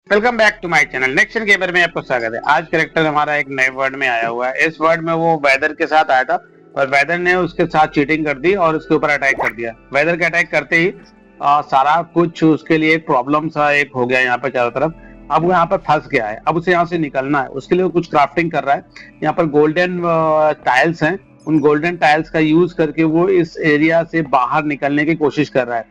Welcome back to my channel next gamer में आपको स्वागत है। आज कैरेक्टर हमारा एक नए वर्ड में आया हुआ है। इस वर्ड में वो वेदर के साथ आया था और वेदर ने उसके साथ चीटिंग कर दी और उसके ऊपर अटैक कर दिया। वेदर के अटैक करते ही सारा कुछ उसके लिए एक प्रॉब्लम सा एक हो गया यहाँ पर चारों तरफ। अब वो यहाँ पर फंस गया है। अब उसे यहाँ से निकलना है। उसके लिए वो कुछ क्राफ्टिंग कर रहा है। यहाँ पर गोल्डन टाइल्स हैं। उन गोल्डन टाइल्स का यूज करके वो इस एरिया से बाहर निकलने की कोशिश कर रहा है।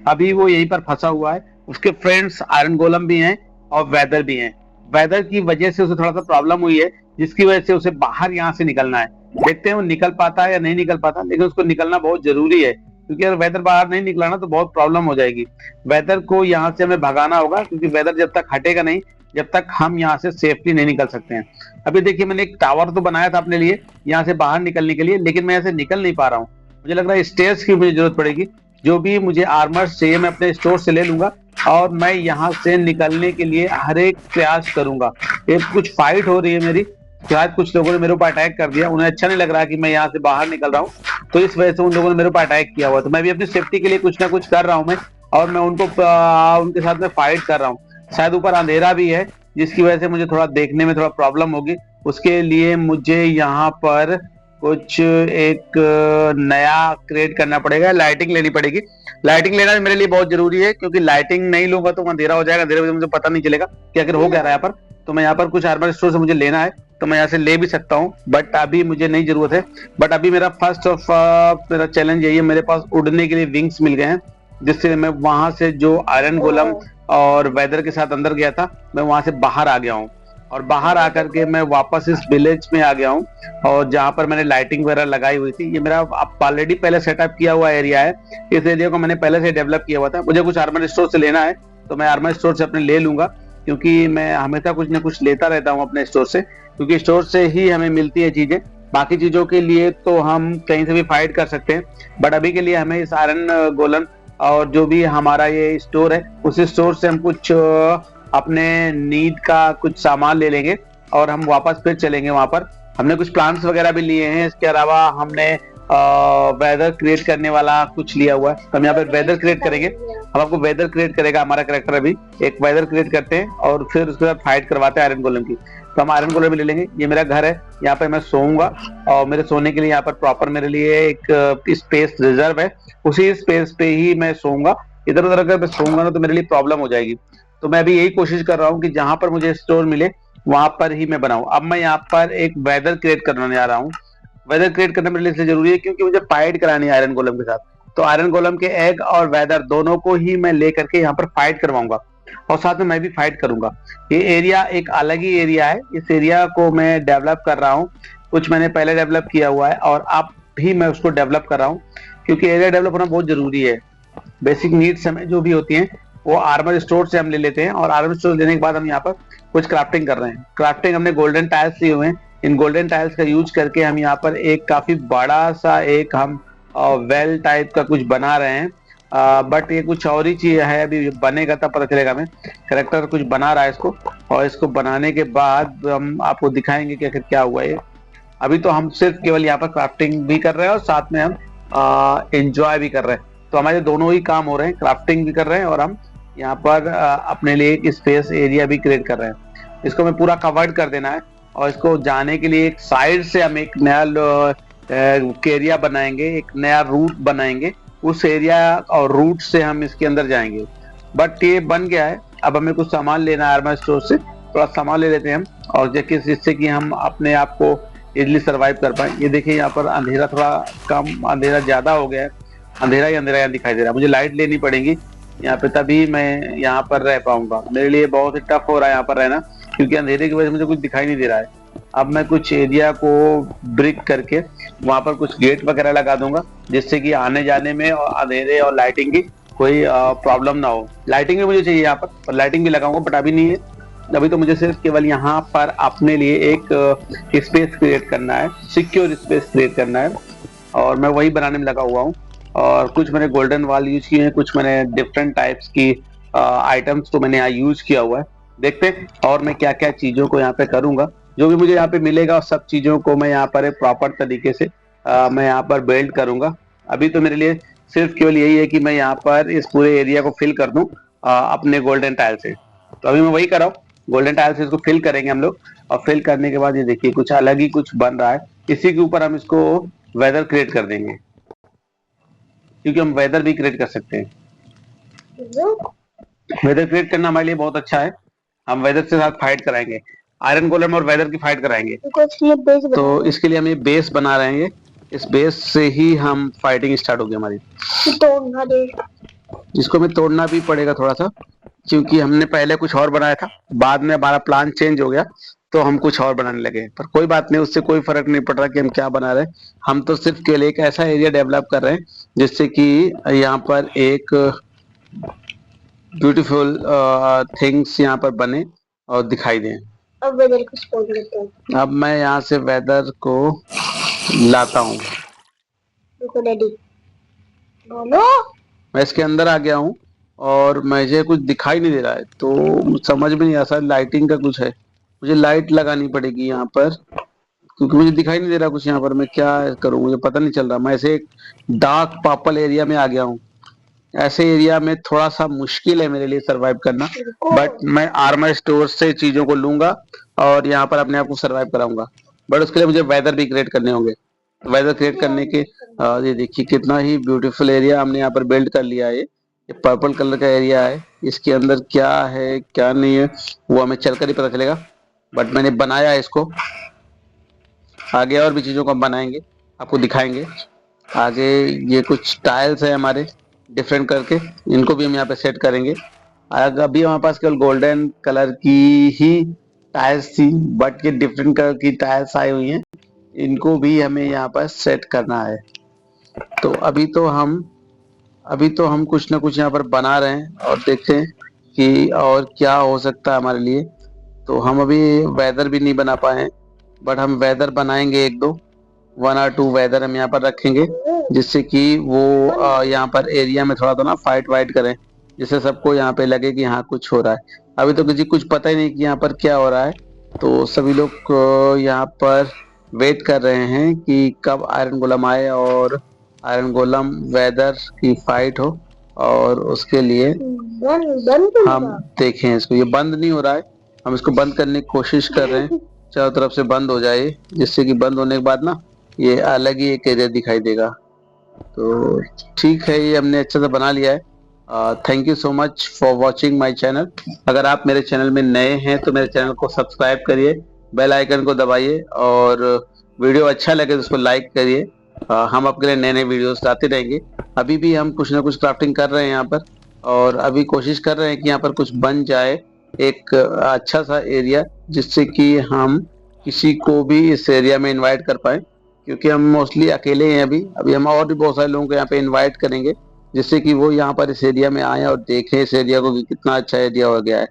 अभी वो यहीं पर फंसा हुआ है। उसके फ्रेंड्स आयरन गोलम भी हैं और वेदर भी हैं। वेदर की वजह से उसे थोड़ा सा प्रॉब्लम हुई है, जिसकी वजह से उसे बाहर यहाँ से निकलना है। देखते हैं वो निकल पाता है या नहीं निकल पाता, लेकिन उसको निकलना बहुत जरूरी है, क्योंकि अगर वेदर बाहर नहीं निकला ना तो बहुत प्रॉब्लम हो जाएगी। वेदर को यहाँ से हमें भगाना होगा, क्योंकि वेदर जब तक हटेगा नहीं, जब तक हम यहाँ से सेफली नहीं निकल सकते हैं। अभी देखिए, मैंने एक टावर तो बनाया था अपने लिए यहाँ से बाहर निकलने के लिए, लेकिन मैं यहाँ से निकल नहीं पा रहा हूँ। मुझे लग रहा है स्टेयर्स की मुझे जरूरत पड़ेगी। जो भी मुझे आर्मर्स चाहिए मैं अपने स्टोर से ले लूंगा और मैं यहाँ से निकलने के लिए हर एक प्रयास करूंगा। एक कुछ फाइट हो रही है मेरी, शायद कुछ लोगों ने मेरे ऊपर अटैक कर दिया। उन्हें अच्छा नहीं लग रहा कि मैं यहाँ से बाहर निकल रहा हूँ, तो इस वजह से उन लोगों ने मेरे ऊपर अटैक किया हुआ। तो मैं भी अपनी सेफ्टी के लिए कुछ ना कुछ कर रहा हूँ मैं, और मैं उनके साथ में फाइट कर रहा हूँ। शायद ऊपर अंधेरा भी है, जिसकी वजह से मुझे थोड़ा देखने में थोड़ा प्रॉब्लम होगी। उसके लिए मुझे यहाँ पर कुछ एक नया क्रिएट करना पड़ेगा, लाइटिंग लेनी पड़ेगी। लाइटिंग लेना मेरे लिए बहुत जरूरी है, क्योंकि लाइटिंग नहीं लूंगा तो अंधेरा हो जाएगा। अंधेरे में मुझे पता नहीं चलेगा कि आखिर हो क्या रहा है यहाँ पर। तो मैं यहाँ पर कुछ आर्मर स्टोर से मुझे लेना है, तो मैं यहाँ से ले भी सकता हूँ, बट अभी मुझे नहीं जरूरत है। बट अभी मेरा फर्स्ट ऑफ मेरा चैलेंज यही है, मेरे पास उड़ने के लिए विंग्स मिल गए हैं, जिससे मैं वहां से जो आयरन गोलम और वेदर के साथ अंदर गया था, मैं वहां से बाहर आ गया हूँ। और बाहर आकर के मैं वापस इस विलेज में आ गया हूँ, और जहाँ पर मैंने लाइटिंग वगैरह लगाई हुई थी। ये मेरा ऑलरेडी पहले सेटअप किया हुआ एरिया है। इस एरिया को मैंने पहले से डेवलप किया हुआ था। मुझे कुछ आर्मर स्टोर से लेना है, तो मैं आर्मर स्टोर से अपने ले लूंगा, क्योंकि मैं हमेशा कुछ ना कुछ लेता रहता हूँ अपने स्टोर से, क्योंकि स्टोर से ही हमें मिलती है चीजें। बाकी चीजों के लिए तो हम कहीं से भी फाइट कर सकते हैं, बट अभी के लिए हमें इस आयरन गोलन और जो भी हमारा ये स्टोर है, उस स्टोर से हम कुछ अपने नीड का कुछ सामान ले लेंगे और हम वापस फिर चलेंगे वहां पर। हमने कुछ प्लांट्स वगैरह भी लिए हैं। इसके अलावा हमने वेदर क्रिएट करने वाला कुछ लिया हुआ है। हम यहाँ पर वेदर क्रिएट करेंगे। हम आपको वेदर क्रिएट करेगा हमारा कैरेक्टर। अभी एक वेदर क्रिएट करते हैं और फिर उसके बाद फाइट करवाते हैं आयरन गोलम की। तो हम आयरन गोलम भी ले लेंगे। ये मेरा घर है, यहाँ पे मैं सोऊंगा, और मेरे सोने के लिए यहाँ पर प्रॉपर मेरे लिए एक स्पेस रिजर्व है। उसी स्पेस पे ही मैं सोऊंगा। इधर उधर अगर मैं सोऊंगा ना तो मेरे लिए प्रॉब्लम हो जाएगी। तो मैं अभी यही कोशिश कर रहा हूँ कि जहां पर मुझे स्टोर मिले वहां पर ही मैं बनाऊं। अब मैं यहाँ पर एक वेदर क्रिएट करने जा रहा हूँ। वेदर क्रिएट करना मेरे लिए इसलिए जरूरी है क्योंकि मुझे फाइट करानी है आयरन गोलम के साथ। तो आयरन गोलम के एग और वेदर दोनों को ही मैं लेकर के यहाँ पर फाइट करवाऊंगा, और साथ में मैं भी फाइट करूंगा। ये एरिया एक अलग ही एरिया है। इस एरिया को मैं डेवलप कर रहा हूँ। कुछ मैंने पहले डेवलप किया हुआ है और अब भी मैं उसको डेवलप कर रहा हूँ, क्योंकि एरिया डेवलप होना बहुत जरूरी है। बेसिक नीड्स हमें जो भी होती हैं वो आर्मर स्टोर से हम ले लेते हैं, और आर्मर स्टोर लेने के बाद हम यहाँ पर कुछ क्राफ्टिंग कर रहे हैं। क्राफ्टिंग हमने गोल्डन टाइल्स लिए हुए हैं। इन गोल्डन टाइल्स का यूज करके हम यहाँ पर एक काफी बड़ा सा एक हम वेल टाइप का कुछ बना रहे हैं। बट ये कुछ और ही चीज है, अभी बनेगा तब पता चलेगा। हमें करेक्टर कुछ बना रहा है इसको, और इसको बनाने के बाद हम आपको दिखाएंगे कि आखिर क्या हुआ है। अभी तो हम सिर्फ केवल यहाँ पर क्राफ्टिंग भी कर रहे हैं और साथ में हम एंजॉय भी कर रहे हैं। तो हमारे दोनों ही काम हो रहे हैं, क्राफ्टिंग भी कर रहे हैं और हम यहाँ पर अपने लिए एक स्पेस एरिया भी क्रिएट कर रहे हैं। इसको हमें पूरा कवर्ड कर देना है, और इसको जाने के लिए एक साइड से हम एक नया एरिया बनाएंगे, एक नया रूट बनाएंगे। उस एरिया और रूट से हम इसके अंदर जाएंगे। बट ये बन गया है। अब हमें कुछ सामान लेना है आर्मर स्टोर से। थोड़ा सामान ले लेते हैं हम, और जिससे कि हम अपने आप को इजिली सर्वाइव कर पाए। ये देखिए, यहाँ पर अंधेरा थोड़ा कम, अंधेरा ज्यादा हो गया है। अंधेरा ही अंधेरा यहाँ दिखाई दे रहा है। मुझे लाइट लेनी पड़ेगी यहाँ पे, तभी मैं यहाँ पर रह पाऊंगा। मेरे लिए बहुत ही टफ हो रहा है यहाँ पर रहना, क्योंकि अंधेरे की वजह से मुझे कुछ दिखाई नहीं दे रहा है। अब मैं कुछ एरिया को ब्रिक करके वहां पर कुछ गेट वगैरह लगा दूंगा, जिससे कि आने जाने में और अंधेरे और लाइटिंग की कोई प्रॉब्लम ना हो। लाइटिंग भी मुझे चाहिए यहाँ पर, लाइटिंग भी लगाऊंगा, बट अभी नहीं है। अभी तो मुझे सिर्फ केवल यहाँ पर अपने लिए एक स्पेस क्रिएट करना है, सिक्योर स्पेस क्रिएट करना है, और मैं वही बनाने में लगा हुआ हूँ। और कुछ मैंने गोल्डन वॉल यूज किए हैं, कुछ मैंने डिफरेंट टाइप्स की आइटम्स तो मैंने यहाँ यूज किया हुआ है। देखते हैं और मैं क्या क्या चीजों को यहाँ पे करूंगा। जो भी मुझे यहाँ पे मिलेगा, सब चीजों को मैं यहाँ पर एक प्रॉपर तरीके से मैं यहाँ पर बिल्ड करूंगा। अभी तो मेरे लिए सिर्फ केवल यही है कि मैं यहाँ पर इस पूरे एरिया को फिल कर दूं अपने गोल्डन टाइल से। तो अभी मैं वही कर रहा हूँ, गोल्डन टाइल से इसको फिल करेंगे हम लोग। और फिल करने के बाद ये देखिए कुछ अलग ही कुछ बन रहा है। इसी के ऊपर हम इसको वेदर क्रिएट कर देंगे, क्योंकि हम वेदर भी क्रिएट कर सकते हैं। वेदर क्रिएट करना हमारे लिए बहुत अच्छा है। हम वेदर के साथ फाइट कराएंगे, आयरन गोलेम और वेदर की फाइट कराएंगे। तो इसके लिए हम ये बेस बना रहे हैं। इस बेस से ही हम फाइटिंग स्टार्ट होगी हमारी। इसको हमें तोड़ना भी पड़ेगा थोड़ा सा, क्योंकि हमने पहले कुछ और बनाया था, बाद में हमारा प्लान चेंज हो गया तो हम कुछ और बनाने लगे। पर कोई बात नहीं, उससे कोई फर्क नहीं पड़ रहा कि हम क्या बना रहे हैं। हम तो सिर्फ केवल एक ऐसा एरिया डेवलप कर रहे हैं जिससे कि यहाँ पर एक ब्यूटीफुल थिंग्स यहाँ पर बने और दिखाई दें। अब वेदर को स्पॉट लेते हैं। अब मैं यहाँ से वेदर को लाता हूँ। मैं इसके अंदर आ गया हूँ और मुझे कुछ दिखाई नहीं दे रहा है, तो समझ में नहीं आ रहा, लाइटिंग का कुछ है। मुझे लाइट लगानी पड़ेगी यहाँ पर, क्योंकि मुझे दिखाई नहीं दे रहा कुछ यहाँ पर। मैं क्या करूँ मुझे पता नहीं चल रहा। मैं ऐसे एक डार्क पर्पल एरिया में आ गया हूँ। ऐसे एरिया में थोड़ा सा मुश्किल है मेरे लिए सरवाइव करना, बट मैं आर्मर स्टोर से चीजों को लूंगा और यहाँ पर अपने आप को सरवाइव कराऊंगा। बट उसके लिए मुझे वेदर भी क्रिएट करने होंगे। वेदर क्रिएट करने के ये देखिए कितना ही ब्यूटीफुल एरिया हमने यहाँ पर बिल्ड कर लिया है। ये पर्पल कलर का एरिया है, इसके अंदर क्या है क्या नहीं है वो हमें चलकर ही पता चलेगा। बट मैंने बनाया है इसको। आगे और भी चीजों को हम बनाएंगे, आपको दिखाएंगे आगे। ये कुछ टाइल्स है हमारे डिफरेंट करके, इनको भी हम यहाँ पे सेट करेंगे। अभी हमारे पास केवल गोल्डन कलर की ही टाइल्स थी, बट ये डिफरेंट कलर की टाइल्स आई हुई हैं, इनको भी हमें यहाँ पर सेट करना है। तो अभी तो हम कुछ ना कुछ यहाँ पर बना रहे हैं और देखते हैं कि और क्या हो सकता है हमारे लिए। तो हम अभी वेदर भी नहीं बना पाए हैं, बट हम वेदर बनाएंगे। 1 और 2 वेदर हम यहाँ पर रखेंगे, जिससे कि वो यहाँ पर एरिया में थोड़ा तो ना फाइट वाइट करें, जिससे सबको यहाँ पे लगे कि यहाँ कुछ हो रहा है। अभी तो किसी कुछ पता ही नहीं कि यहाँ पर क्या हो रहा है, तो सभी लोग यहाँ पर वेट कर रहे हैं कि कब आयरन गोलम आए और आयरन गोलम वेदर की फाइट हो, और उसके लिए हम देखें। इसको ये बंद नहीं हो रहा है, हम इसको बंद करने की कोशिश कर रहे हैं चारों तरफ से बंद हो जाए, जिससे कि बंद होने के बाद ना ये अलग ही एक एरिया दिखाई देगा। तो ठीक है, ये हमने अच्छे से बना लिया है। Thank you so much for watching my channel. अगर आप मेरे चैनल में नए हैं तो मेरे चैनल को सब्सक्राइब करिए, बेल आइकन को दबाइए, और वीडियो अच्छा लगे तो उसको लाइक करिए। हम आपके लिए नए नए वीडियोस लाते रहेंगे। अभी भी हम कुछ ना कुछ क्राफ्टिंग कर रहे हैं यहाँ पर, और अभी कोशिश कर रहे हैं कि यहाँ पर कुछ बन जाए एक अच्छा सा एरिया, जिससे कि हम किसी को भी इस एरिया में इनवाइट कर पाए, क्योंकि हम मोस्टली अकेले हैं अभी हम और भी बहुत सारे लोगों को यहाँ पे इनवाइट करेंगे, जिससे कि वो यहाँ पर इस एरिया में आए और देखें इस एरिया को कि कितना अच्छा एरिया हो गया है।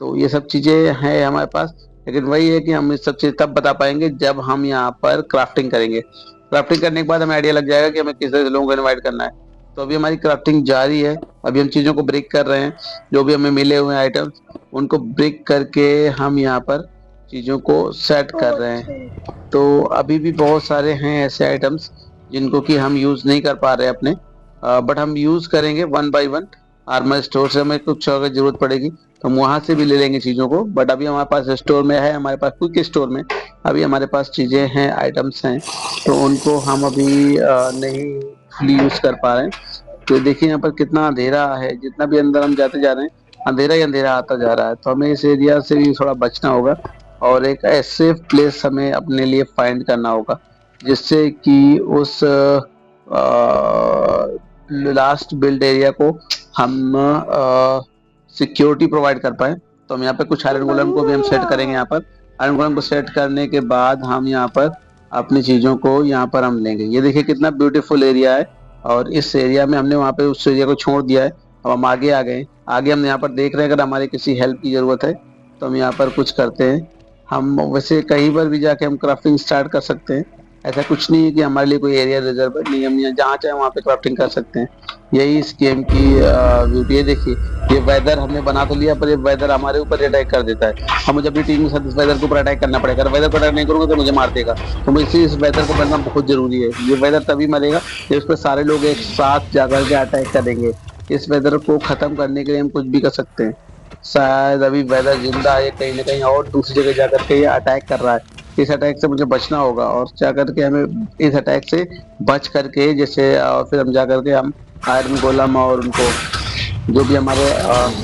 तो ये सब चीजें हैं हमारे पास, लेकिन वही है कि हम इस सब चीज तब बता पाएंगे जब हम यहाँ पर क्राफ्टिंग करेंगे। क्राफ्टिंग करने के बाद हमें आइडिया लग जाएगा कि हमें किस तरह से लोगों को इन्वाइट करना है। तो अभी हमारी क्राफ्टिंग जारी है। अभी हम चीजों को ब्रेक कर रहे हैं, जो भी हमें मिले हुए आइटम्स उनको ब्रेक करके हम यहाँ पर चीजों को सेट कर रहे हैं। तो अभी भी बहुत सारे हैं ऐसे आइटम्स जिनको कि हम यूज नहीं कर पा रहे अपने, बट हम यूज करेंगे 1 बाय 1। आर्मर स्टोर से हमें कुछ अगर जरूरत पड़ेगी तो हम वहां से भी ले लेंगे चीजों को, बट अभी हमारे पास स्टोर में है, हमारे पास क्विक स्टोर में अभी हमारे पास चीजें हैं, आइटम्स हैं, तो उनको हम अभी नहीं फुली यूज कर पा रहे हैं। तो देखिए यहाँ पर कितना अंधेरा है, जितना भी अंदर हम जाते जा रहे हैं अंधेरा ही अंधेरा आता जा रहा है। तो हमें इस एरिया से भी थोड़ा बचना होगा और एक ऐसे प्लेस हमें अपने लिए फाइंड करना होगा जिससे कि उस लास्ट बिल्ड एरिया को हम सिक्योरिटी प्रोवाइड कर पाए। तो हम यहाँ पे कुछ आयरन गोलम को भी हम सेट करेंगे। यहाँ पर आयरन गोलम को सेट करने के बाद हम यहाँ पर अपनी चीजों को यहाँ पर हम लेंगे। ये देखिए कितना ब्यूटीफुल एरिया है, और इस एरिया में हमने वहाँ पे उस एरिया को छोड़ दिया है। अब हम आगे आ गए, आगे हम यहाँ पर देख रहे हैं अगर हमारे किसी हेल्प की जरूरत है तो हम यहाँ पर कुछ करते हैं। हम वैसे कहीं पर भी जाके हम क्राफ्टिंग स्टार्ट कर सकते हैं, ऐसा कुछ नहीं है कि हमारे लिए कोई एरिया रिजर्व नहीं, हम यहाँ जहाँ चाहे वहाँ पे क्राफ्टिंग कर सकते हैं। यही इस गेम की ब्यूटी है। देखिए ये वेदर हमने बना तो लिया, पर ये वेदर हमारे ऊपर अटैक कर देता है। हम मुझे अपनी टीम के साथ इस वेदर के ऊपर अटैक करना पड़ेगा। अगर वेदर पर अटैक नहीं करूंगा तो मुझे मार देगा, तो मुझे इस वेदर को बनना बहुत जरूरी है। ये वेदर तभी मरेगा जब इस पर सारे लोग एक साथ जाकर के अटैक करेंगे। इस वेदर को खत्म करने के लिए हम कुछ भी कर सकते हैं। शायद अभी वेदर जिंदा है, कहीं ना कहीं और दूसरी जगह जाकर के ये अटैक कर रहा है। इस अटैक से मुझे बचना होगा और जा करके हमें इस अटैक से बच करके जैसे और फिर हम जा करके हम आयरन गोलम और उनको जो भी हमारे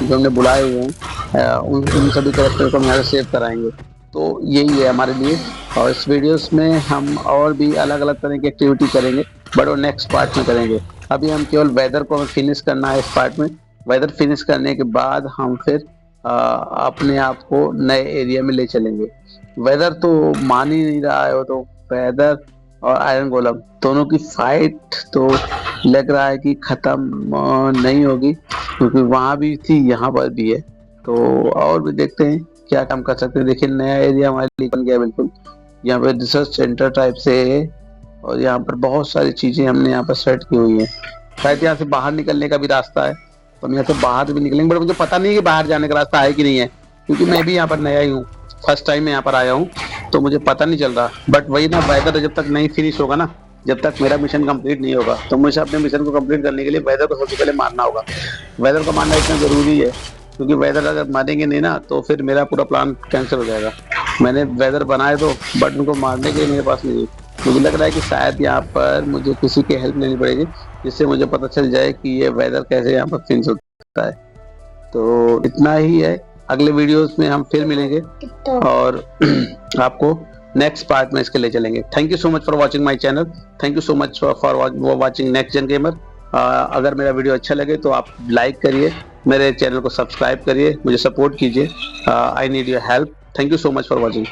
जो हमने बुलाए हुए हैं उन सभी कैरेक्टर को हम यहाँ से सेव कराएंगे। तो यही है हमारे लिए। और इस वीडियोस में हम और भी अलग अलग तरह की एक्टिविटी करेंगे, बट वो नेक्स्ट पार्ट में करेंगे। अभी हम केवल वेदर को हमें फिनिश करना है इस पार्ट में। वेदर फिनिश करने के बाद हम फिर अपने आप को नए एरिया में ले चलेंगे। वेदर तो मान ही नहीं रहा है, वो तो वेदर और आयरन गोलम दोनों की फाइट तो लग रहा है कि खत्म नहीं होगी, क्योंकि वहां भी थी यहाँ पर भी है। तो और भी देखते हैं क्या काम कर सकते हैं। देखिए नया एरिया हमारे लिए बन गया बिल्कुल। यहाँ पे रिसर्च सेंटर टाइप से है और यहाँ पर बहुत सारी चीजें हमने यहाँ पर सेट की हुई है। शायद यहाँ से बाहर निकलने का भी रास्ता है, तो हम यहाँ से बाहर भी निकलेंगे, बट मुझे पता नहीं है कि बाहर जाने का रास्ता है कि नहीं है, क्योंकि मैं भी यहाँ पर नया ही हूँ, फर्स्ट टाइम मैं यहाँ पर आया हूँ, तो मुझे पता नहीं चल रहा। बट वही ना, वेदर जब तक नहीं फिनिश होगा ना, जब तक मेरा मिशन कंप्लीट नहीं होगा, तो मुझे अपने मिशन को कंप्लीट करने के लिए वेदर को सबसे पहले मारना होगा। वेदर को मारना इतना जरूरी है, क्योंकि वेदर अगर मारेंगे नहीं ना तो फिर मेरा पूरा प्लान कैंसिल हो जाएगा। मैंने वेदर बनाए तो, बट उनको मारने के लिए मेरे पास नहीं है। मुझे लग रहा है कि शायद यहाँ पर मुझे किसी की हेल्प लेनी पड़ेगी, जिससे मुझे पता चल जाए कि ये वेदर कैसे यहाँ पर फिनिश होता है। तो इतना ही है, अगले वीडियोस में हम फिर मिलेंगे और आपको नेक्स्ट पार्ट में इसके ले चलेंगे। Thank you so much for watching my channel. Thank you so much for watching next जन गेमर। अगर मेरा वीडियो अच्छा लगे तो आप लाइक करिए, मेरे चैनल को सब्सक्राइब करिए, मुझे सपोर्ट कीजिए। I need your help. Thank you so much for watching.